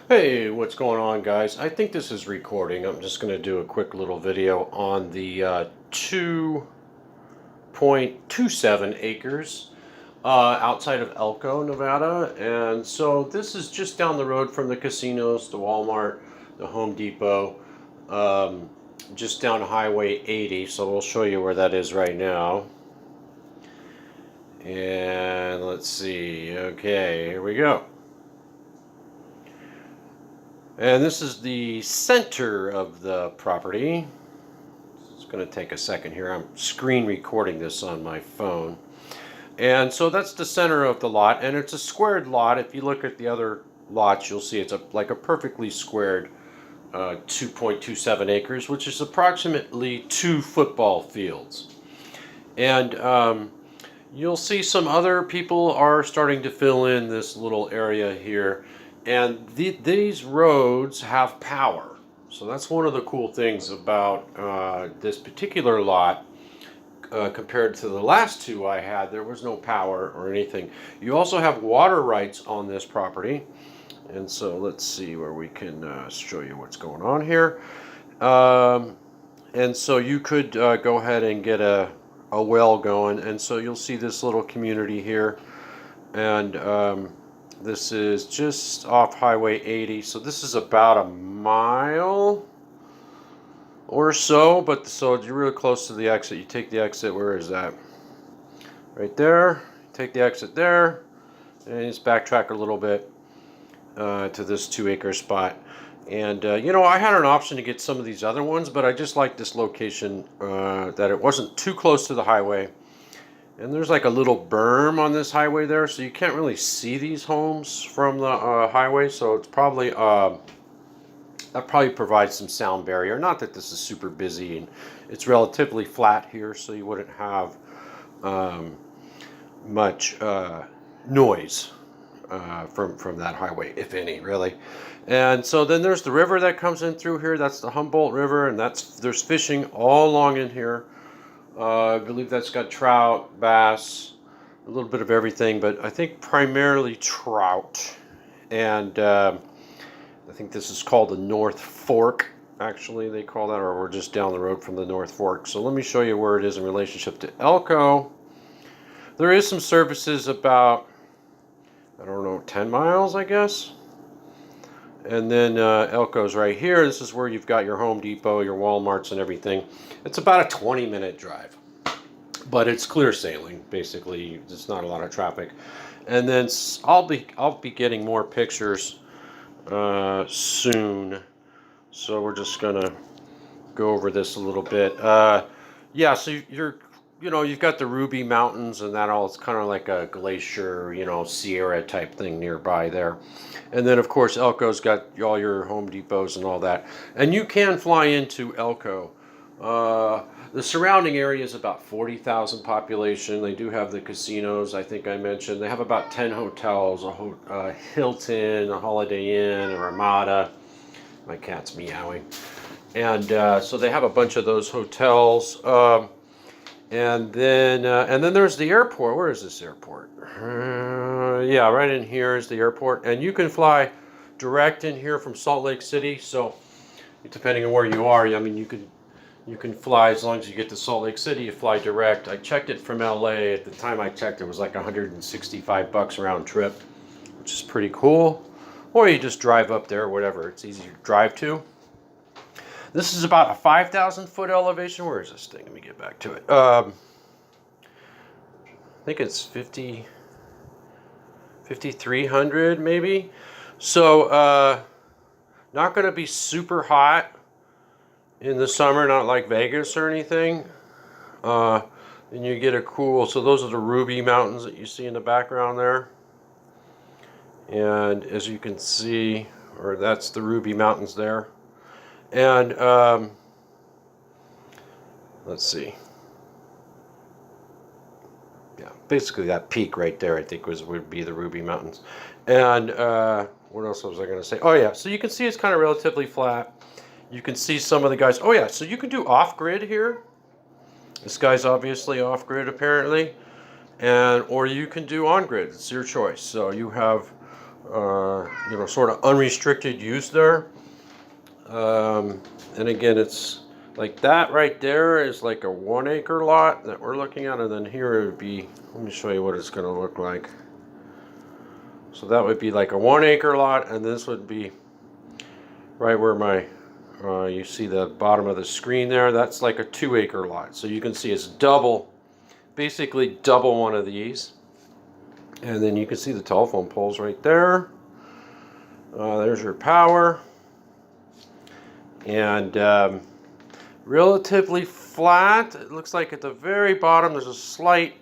Hey, what's going on, guys? I think this is recording. I'm just going to do a quick little video on the 2.27 acres outside of Elko, Nevada. And so this is just down the road from the casinos, the Walmart, the Home Depot, um, just down Highway 80. So we'll show you where that is right now. And let's see. Okay, here we go. And this is the center of the property. It's going to take a second here. I'm screen recording this on my phone. And so that's the center of the lot, and it's a squared lot. If you look at the other lots, you'll see it's like a perfectly squared 2.27 acres, which is approximately 2 football fields. And you'll see some other people are starting to fill in this little area here. And these roads have power. So that's one of the cool things about this particular lot compared to the last two I had. There was no power or anything. You also have water rights on this property. And so let's see where we can show you what's going on here. And so you could go ahead and get a well going. And so you'll see this little community here. And this is just off Highway 80, so this is about a mile or so, but so you're really close to the exit. You take the exit, where is that? Right there. Take the exit there, and just backtrack a little bit to this 2-acre spot. And you know, I had an option to get some of these other ones, but I just like this location, that it wasn't too close to the highway. And there's like a little berm on this highway there, so you can't really see these homes from the highway. So it's probably that probably provides some sound barrier. Not that this is super busy, and it's relatively flat here, so you wouldn't have much noise from that highway, if any, really. And so then there's the river that comes in through here. That's the Humboldt River, and there's fishing all along in here. I believe that's got trout, bass, a little bit of everything, but I think primarily trout. And I think this is called the North Fork, actually, they call that, or we're just down the road from the North Fork. So let me show you where it is in relationship to Elko. There is some services about, I don't know, 10 miles, I guess. And then Elko's right here. This is where you've got your Home Depot, your Walmarts, and everything. It's about a 20-minute drive, but it's clear sailing. Basically, there's not a lot of traffic. And then I'll be getting more pictures soon. So we're just gonna go over this a little bit. Yeah, so you've got the Ruby Mountains and that all. It's kind of like a glacier, Sierra type thing nearby there. And then, of course, Elko's got all your Home Depots and all that. And you can fly into Elko. The surrounding area is about 40,000 population. They do have the casinos, I think I mentioned. They have about 10 hotels, a Hilton, a Holiday Inn, a Ramada. My cat's meowing. And so they have a bunch of those hotels. And then there's the airport. Where is this airport? Yeah, right in here is the airport. And you can fly direct in here from Salt Lake City. So depending on where you are, I mean, you can fly as long as you get to Salt Lake City. You fly direct. I checked it from LA. At the time I checked, it was like $165 round trip, which is pretty cool. Or you just drive up there, whatever. It's easy to drive to. This is about a 5,000 foot elevation. Where is this thing? Let me get back to it. I think it's 5,300 maybe. So not going to be super hot in the summer, not like Vegas or anything. And you get a cool, so those are the Ruby Mountains that you see in the background there. And as you can see, or that's the Ruby Mountains there. And let's see. Yeah, basically that peak right there, I think would be the Ruby Mountains. And what else was I going to say? Oh yeah, so you can see it's kind of relatively flat. You can see some of the guys. Oh yeah, so you can do off-grid here. This guy's obviously off-grid apparently. Or you can do on-grid. It's your choice. So you have you know, sort of unrestricted use there. And again, it's like that right there is like a 1 acre lot that we're looking at, and then here it would be, let me show you what it's going to look like. So that would be like a 1 acre lot, and this would be right where my you see the bottom of the screen there. That's like a 2 acre lot. So you can see it's double, basically double one of these. And then you can see the telephone poles right there. There's your power. And relatively flat. It looks like at the very bottom there's a slight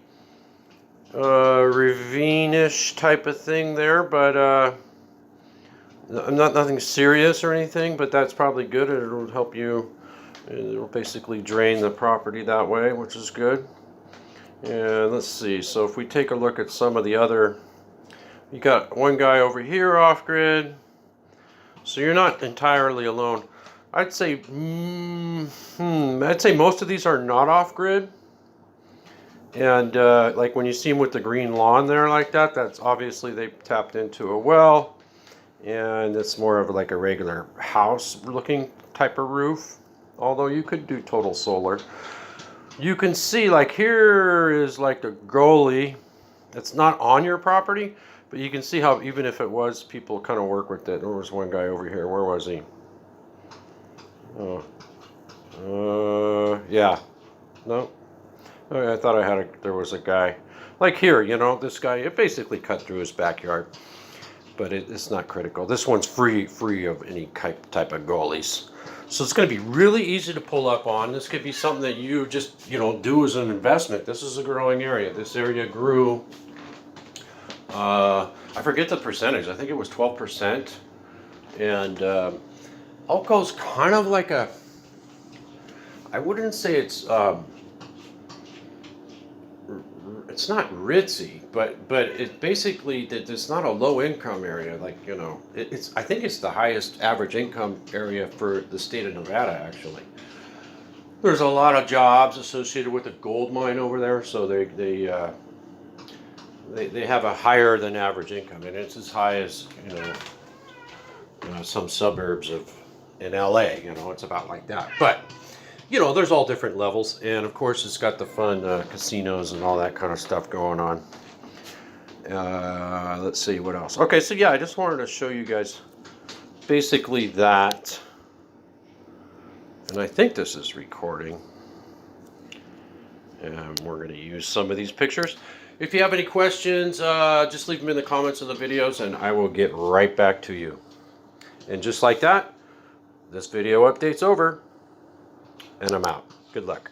ravine-ish type of thing there, but nothing serious or anything, but that's probably good. It'll help you. It'll basically drain the property that way, which is good. And let's see. So if we take a look at some of the other, you got one guy over here off grid. So you're not entirely alone. I'd say, I'd say most of these are not off grid. And like when you see them with the green lawn there like that, that's obviously they tapped into a well. And it's more of like a regular house looking type of roof, although you could do total solar. You can see like here is like the goalie. It's not on your property, but you can see how even if it was, people kind of work with it. There was one guy over here. Where was he? Oh, yeah. No. Okay, I thought I had there was a guy like here, you know, this guy, it basically cut through his backyard. But it's not critical. This one's free of any type of goalies. So it's going to be really easy to pull up on. This could be something that you just, you know, do as an investment. This is a growing area. This area grew, I forget the percentage. I think it was 12%. And Elko's kind of like a, I wouldn't say it's not ritzy, but it basically, it's not a low income area. Like, you know, it's, I think it's the highest average income area for the state of Nevada, actually. There's a lot of jobs associated with the gold mine over there, so they have a higher than average income, and it's as high as, you know, some suburbs in LA, you know, it's about like that. But you know, there's all different levels, and of course it's got the fun casinos and all that kind of stuff going on. Let's see what else. Okay, so yeah, I just wanted to show you guys basically that, and I think this is recording, and we're going to use some of these pictures. If you have any questions, just leave them in the comments of the videos, and I will get right back to you. And just like that, this video update's over. And I'm out. Good luck.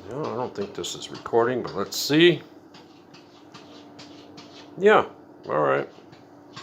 No, I don't think this is recording, but let's see. Yeah, all right.